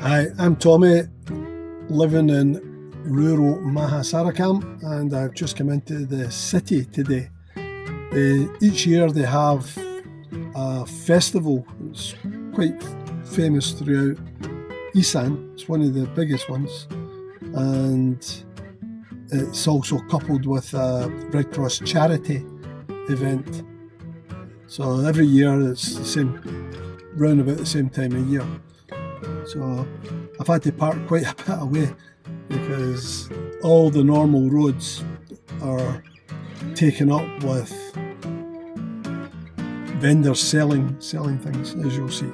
Hi, I'm Tommy, living in rural Maha Sarakham, and I've just come into the city today. Each year they have a festival. It's quite famous throughout Isan. It's one of the biggest ones, and it's also coupled with a Red Cross charity event. So every year it's the same, round about the same time of year. So I've had to park quite a bit away because all the normal roads are taken up with vendors selling things, as you'll see.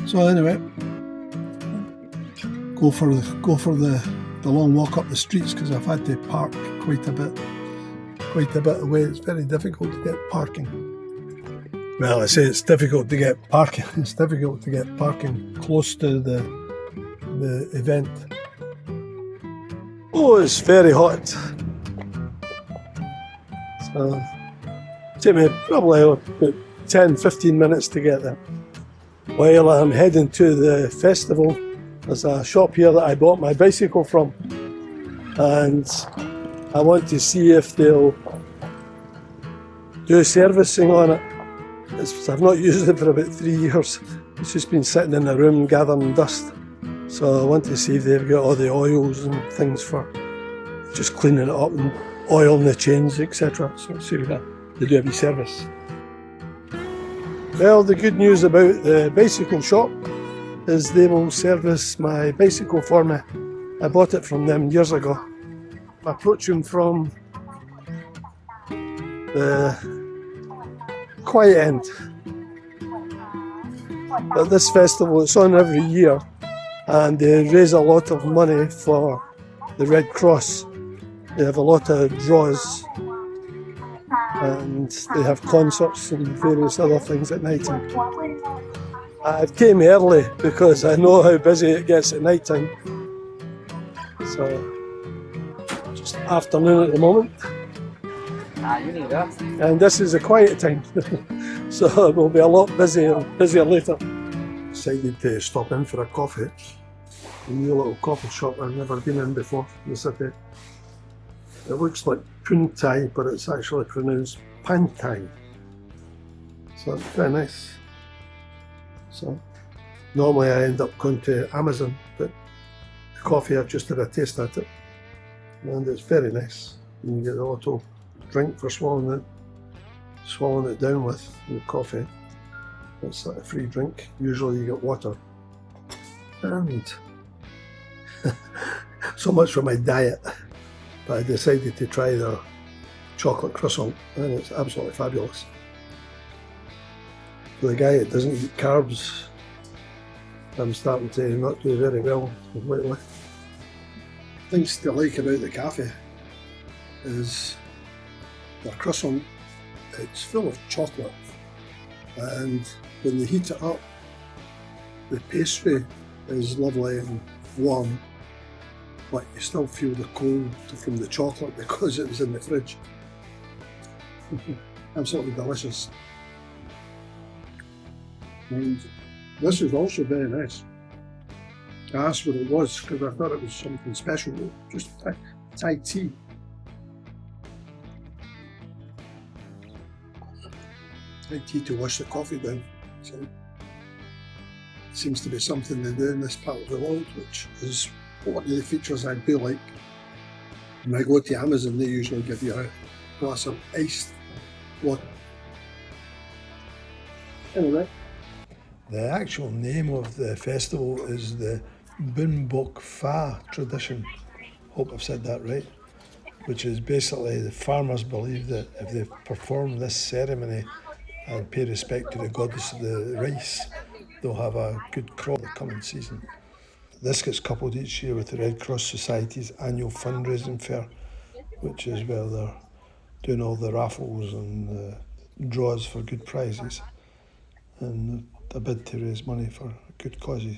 So anyway, go for the long walk up the streets because I've had to park quite a bit away. It's very difficult to get parking. Well, I say it's difficult to get parking. It's difficult to get parking close to the event. Oh, it's very hot. So it took me probably about 10-15 minutes to get there. While I'm heading to the festival, there's a shop here that I bought my bicycle from, and I want to see if they'll do servicing on it. I've not used it for about 3 years. It's just been sitting in a room gathering dust. So I want to see if they've got all the oils and things for just cleaning it up and oiling the chains, etc. So see if they do a wee service. Well, the good news about the bicycle shop is they will service my bicycle for me. I bought it from them years ago. I approached them from the quiet end. But this festival, it's on every year, and they raise a lot of money for the Red Cross. They have a lot of draws, and they have concerts and various other things at night time. I came early because I know how busy it gets at night time. So, just afternoon at the moment. And this is a quiet time, so it will be a lot busier later. Decided to stop in for a coffee. A new little coffee shop I've never been in before in the city. It looks like Pun Thai, but it's actually pronounced Pan Thai. So it's very nice. So normally I end up going to Amazon, but the coffee, I've just had a taste at it, and it's very nice. And you get the auto drink for swallowing it down with coffee. It's like a free drink. Usually you get water. And so much for my diet. But I decided to try their chocolate croissant, and it's absolutely fabulous. For the guy that doesn't eat carbs, I'm starting to not do very well lately. Things to like about the cafe is their croissant. It's full of chocolate, and when they heat it up, the pastry is lovely and warm, but you still feel the cold from the chocolate because it was in the fridge. Absolutely delicious. And this is also very nice. I asked what it was because I thought it was something special, just Thai tea. Thai tea to wash the coffee down. So it seems to be something they do in this part of the world, which is one of the features I do like. When I go to Amazon, they usually give you a glass of iced water. Anyway, the actual name of the festival is the Bun Boek Fah Tradition. Hope I've said that right. Which is basically the farmers believe that if they perform this ceremony and pay respect to the goddess of the rice, they'll have a good crop the coming season. This gets coupled each year with the Red Cross Society's annual fundraising fair, which is where they're doing all the raffles and draws for good prizes, and a bid to raise money for good causes.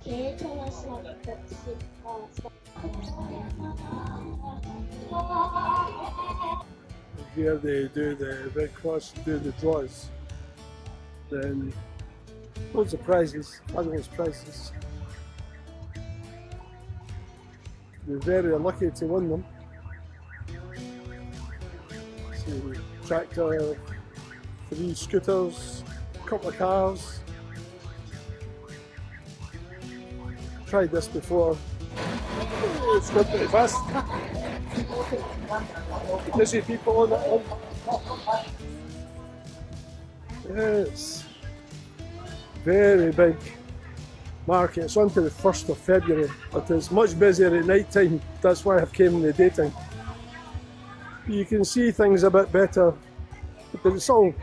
Okay, โทรศัพท์60 Here they do the Red Cross, do the draws. Then loads of prizes, fabulous prizes. You're very lucky to win them. So, tractor, 3 scooters, a couple of cars. Tried this before. It's going pretty fast. You see people on it. It's very big market. It's on to the 1st of February, but it's much busier at night time. That's why I've came in the daytime. You can see things a bit better, but it's all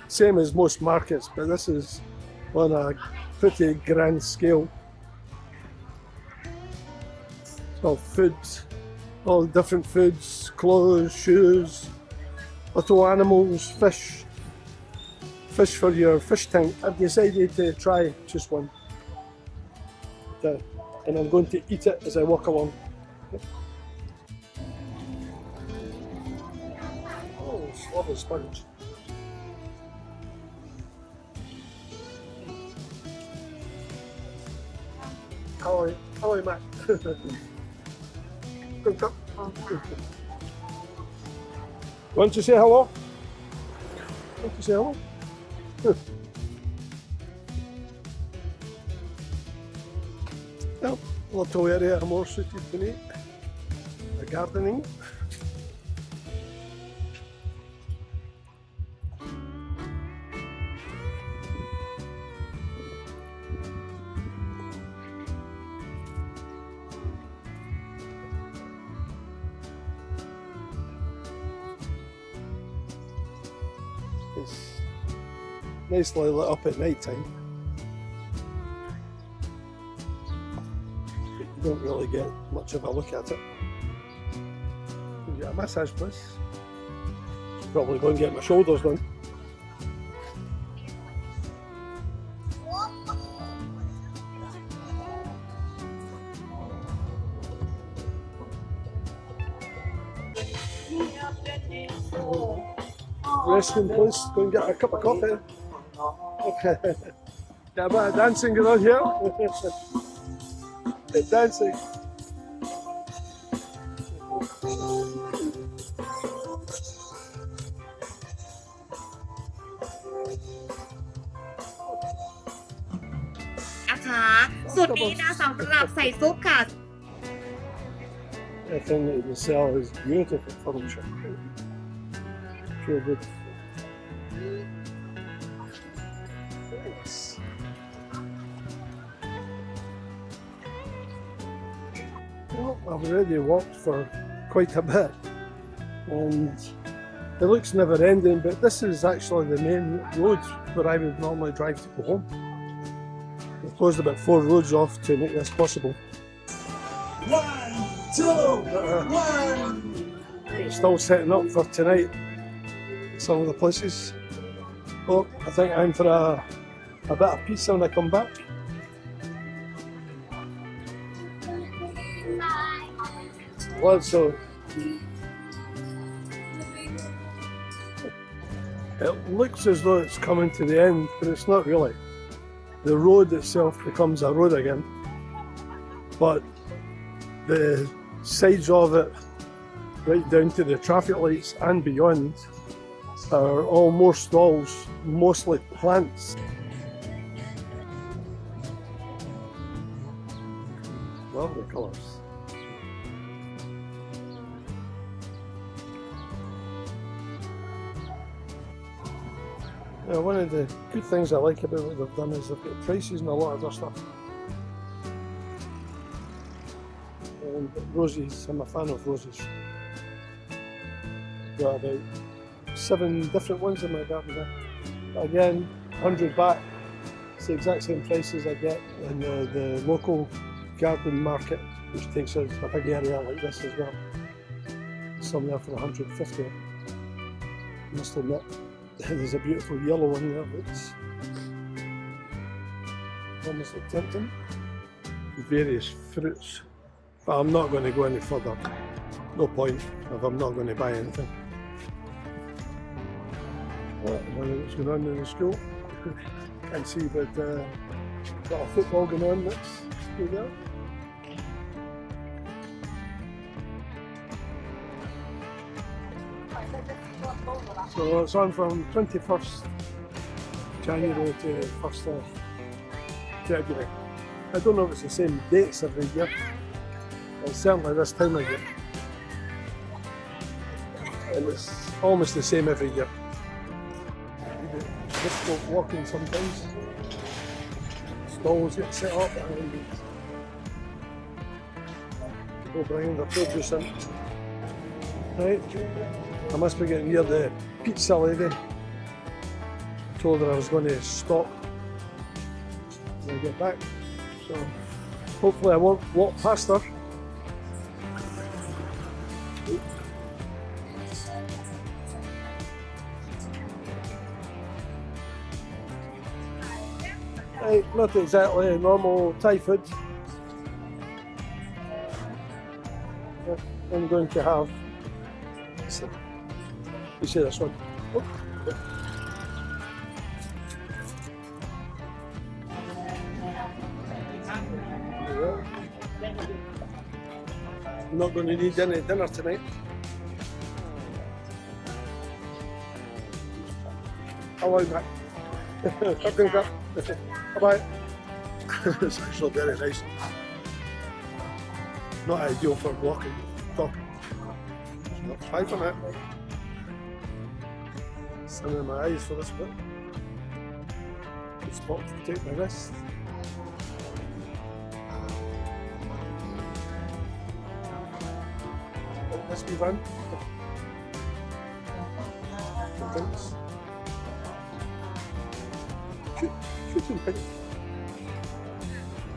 same as most markets, but this is on a pretty grand scale. It's all food, all different foods, clothes, shoes, little animals, fish for your fish tank. I've decided to try just one. And I'm going to eat it as I walk along. Oh, it's lovely sponge. Hello, Matt. Want to say hello? Want to say hello? Well, little area more suited to me. The gardening. It's nicely lit up at night time. You don't really get much of a look at it. We've got a massage place. Should probably go and get my shoulders done. Resting place, go and get a cup of coffee. Get a bit of dancing going on here. Bit dancing. Everything that they sell is beautiful furniture. Feel good. Thanks. Well, I've already walked for quite a bit and it looks never ending, but this is actually the main road where I would normally drive to go home. They've closed about 4 roads off to make this possible. 1, 2, 1. It's still setting up for tonight. Some of the places. Oh, I think I'm for a bit of pizza when I come back. Lots of. It looks as though it's coming to the end, but it's not really. The road itself becomes a road again, but the sides of it, right down to the traffic lights and beyond, are all more stalls, mostly plants. Lovely colours. Now, one of the good things I like about what they've done is they've got prices and a lot of their stuff. And roses, I'm a fan of roses. Got about 7 different ones in my garden there. Again, 100 baht. It's the exact same prices I get in the local garden market, which takes us a big area like this as well. Some there for 150. I must admit, there's a beautiful yellow one there that's almost like tempting. Various fruits. But I'm not going to go any further. No point if I'm not going to buy anything. Well, what's going on in the school? Can't see, but got a football going on next to there. So it's on from 21st January to 1st of February. I don't know if it's the same dates every year. It's certainly this time of year. And it's almost the same every year. It's difficult walking sometimes. Stalls get set up and people bringing their produce in. Right, I must be getting near the pizza lady. Told her I was going to stop when I get back. So hopefully I won't walk past her. Right, not exactly normal Thai food. I'm going to have, you see this one? Oh. I'm not going to need any dinner tonight. Hello, Matt. Bye-bye. It's actually very nice. Not ideal for walking, talking. Bye for now. Sun in my eyes for this bit. Good spot to take my rest. This be fun. Thanks. Shooting thing.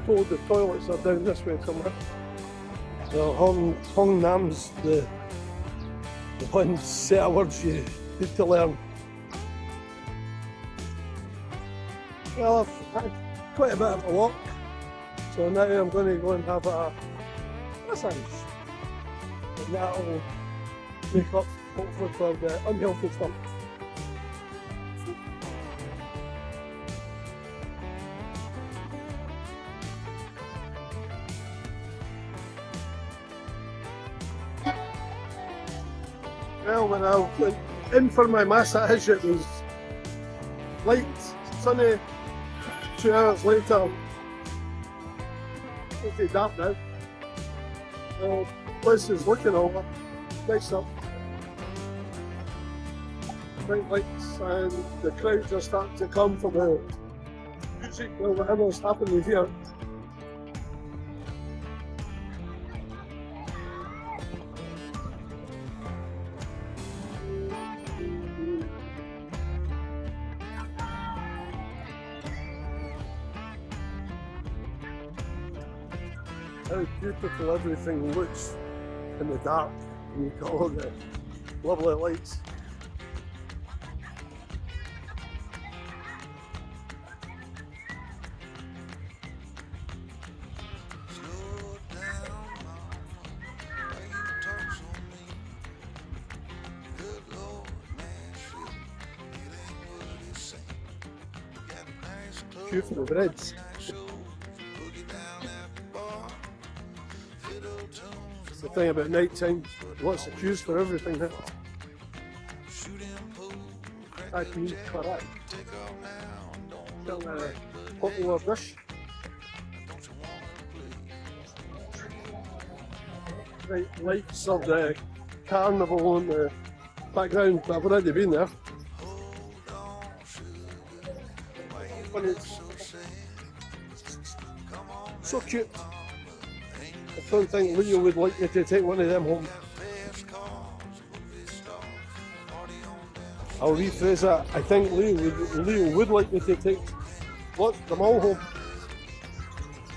Told the toilets are down this way somewhere. So Hong Nam's the one set of words you need to learn. Well, I've had quite a bit of a walk, so now I'm going to go and have a massage. And that'll make up hopefully for the unhealthy stuff. Well, when I went in for my massage, it was light, sunny. 2 hours later, it's pretty dark now. The place is looking over, nice up. Bright lights, and the crowds are starting to come for the music or whatever's happening here. How beautiful everything looks in the dark when you've got all the lovely lights. Beautiful breads. It's the thing about night time, lots of queues for everything now. That means correct. Still a popular dish. Right, lights of the carnival in the background, but I've already been there. But it's so cute. I don't think Leo would like me to take one of them home. I'll rephrase that. I think Leo would like me to take them all home.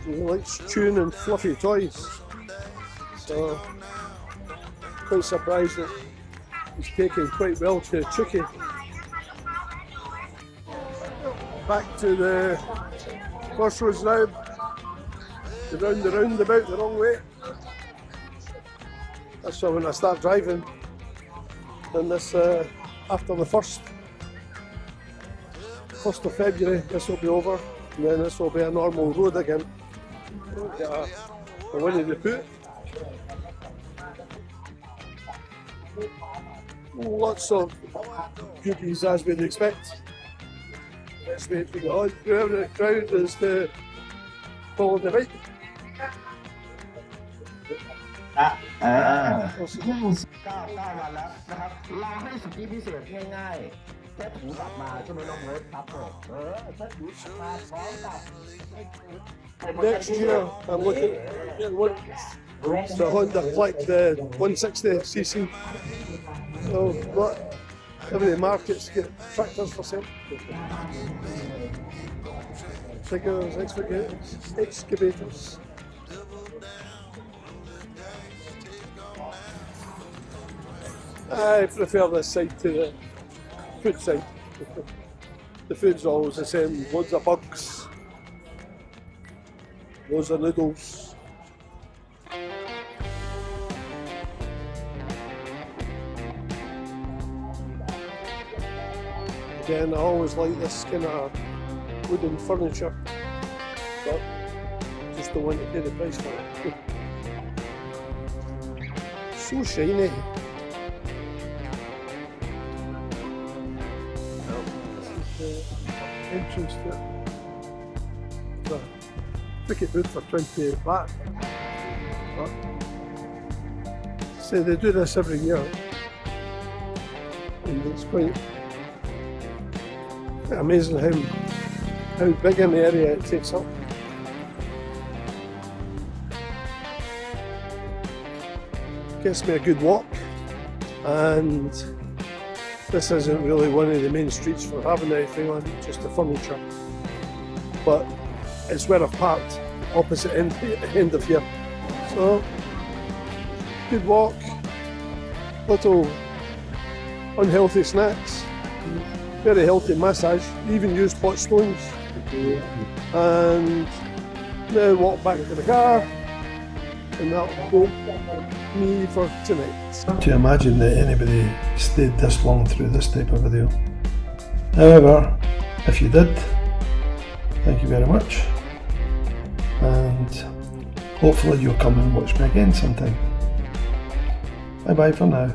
He likes chewing and fluffy toys. So, quite surprised that he's taken quite well to Chucky. Back to the crossroads now. Around the roundabout the wrong way. That's why when I start driving, and this after the 1st of February, this will be over, and then this will be a normal road again. We've got a Winnie the Pooh. Lots of goodies as we'd expect. Let's wait for the odd crowd is to follow the right. 9 วันแล้วนะครับเราให้สิทธิพิเศษง่ายๆแค่ถูกลับมาใช่ไหมน้องเบิร์ดครับผมแค่ถูกกลับมาพร้อมกับ Next year, I'm looking at one. The Honda Click, the 160cc. So, not every markets get tractors for sale. Diggers, excavators. I prefer this side to the food side. The food's always the same, loads of bugs, loads of noodles. Again, I always like this kind of wooden furniture, but just don't want to pay the price for it. So shiny. Entrance to it. The ticket booth for 20 baht. But say they do this every year, and it's quite amazing how big an area it takes up. Gets me a good walk, and this isn't really one of the main streets for having anything on, just the furniture. But it's where I've parked, opposite end of here. So, good walk, little unhealthy snacks, very healthy massage, even used hot stones. And now walk back to the car, and that'll go me for tonight. To imagine that anybody stayed this long through this type of video. However, if you did, thank you very much, and hopefully you'll come and watch me again sometime. Bye bye for now.